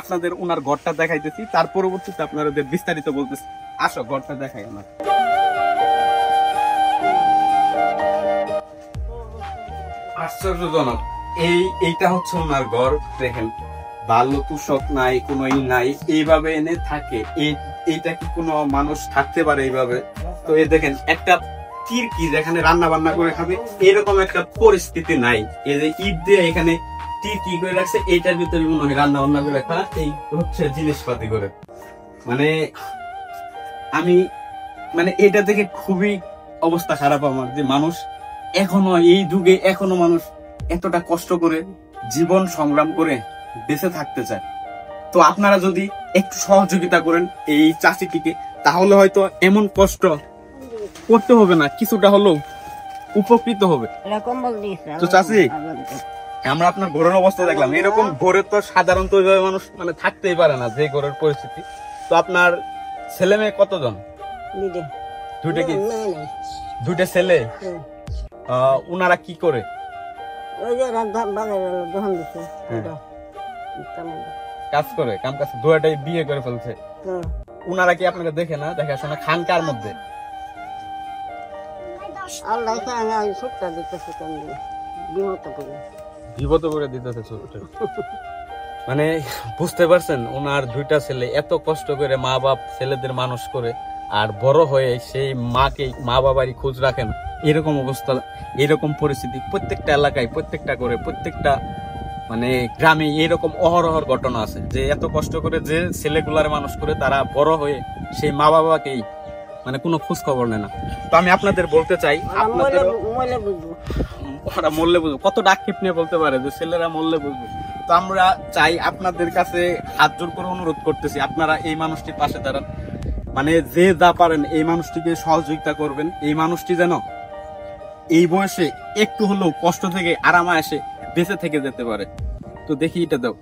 আপনাদের ওনার ঘরটা দেখাইতেছি, তার পরবর্তীতে আপনাদের বিস্তারিত বলতেছি। আসো ঘরটা দেখাই আমার। আশ্চর্যজনক, এইটা হচ্ছে ওনার ঘর। দেখেন ভালো তুষক নাই, কোনো নাই, এইভাবে এনে থাকে। এইটা কি কোনো মানুষ থাকতে পারে এইভাবে? তো এই দেখেন একটা টিরকি যেখানে রান্না বান্না করে খাবে এরকম একটা পরিস্থিতি নাই। এই যে ইট দিয়ে এখানে টিরকি করে রাখছে, এইটার ভিতরে মনে হয় রান্না বান্না করে রাখা, এই হচ্ছে জিনিসপাতি করে। মানে আমি এটা দেখে খুবই অবস্থা খারাপ আমার, যে মানুষ এখনো এই যুগে এখনো মানুষ এতটা কষ্ট করে জীবন সংগ্রাম করে বেঁচে থাকতে চায়। তো আপনারা যদি একটু সহযোগিতা করেন এই চাষিটিকে, তাহলে হয়তো এমন কষ্ট করতে হবে না, কিছুটা হলেও উপকৃত হবে। তো চাষি, আমরা আপনার ঘরের অবস্থা দেখলাম, এরকম ঘরে তো সাধারণত মানুষ থাকতেই পারে না, যে ঘরের পরিস্থিতি। তো আপনার ছেলে মেয়ে কতজন? দুইটা। কি দুইটা ছেলে? উনারা কি করে? কাজ করে, কাম কাজ। দুইটাই বিয়ে করে ফেলছে। উনারা কি আপনাকে দেখে না, দেখাশোনা খান কার মধ্যে? বিপদ করে দিতেছে ছোট। বুঝতে পারছেন, ওনার দুইটা ছেলে এত কষ্ট করে মা বাপ ছেলেদের মানুষ করে, আর বড় হয়ে সেই মা বাবারই খোঁজ রাখেন। এরকম অবস্থা, এরকম পরিস্থিতি প্রত্যেকটা এলাকায়, প্রত্যেকটা করে, প্রত্যেকটা গ্রামে এরকম অহরহর ঘটনা আছে, যে এত কষ্ট করে যে ছেলেগুলার মানুষ করে, তারা বড় হয়ে সেই মা বাবাকেই কোনো খোঁজ খবর নেয় না। তো আমি আপনাদের বলতে চাই, ওরা মরলে বুঝবো, কত ডাকক্ষেপ নিয়ে বলতে পারে যে ছেলেরা মরলে বুঝবো। তো আমরা চাই, আপনাদের কাছে হাত জোর করে অনুরোধ করতেছি, আপনারা এই মানুষটির পাশে দাঁড়ান। যে যা পারেন এই মানুষটিকে সহযোগিতা করবেন। এই মানুষটি যেন এই বয়সে একটু হলেও কষ্ট থেকে আরামে এসে বেঁচে থেকে যেতে পারে। তো দেখি এটা দাও।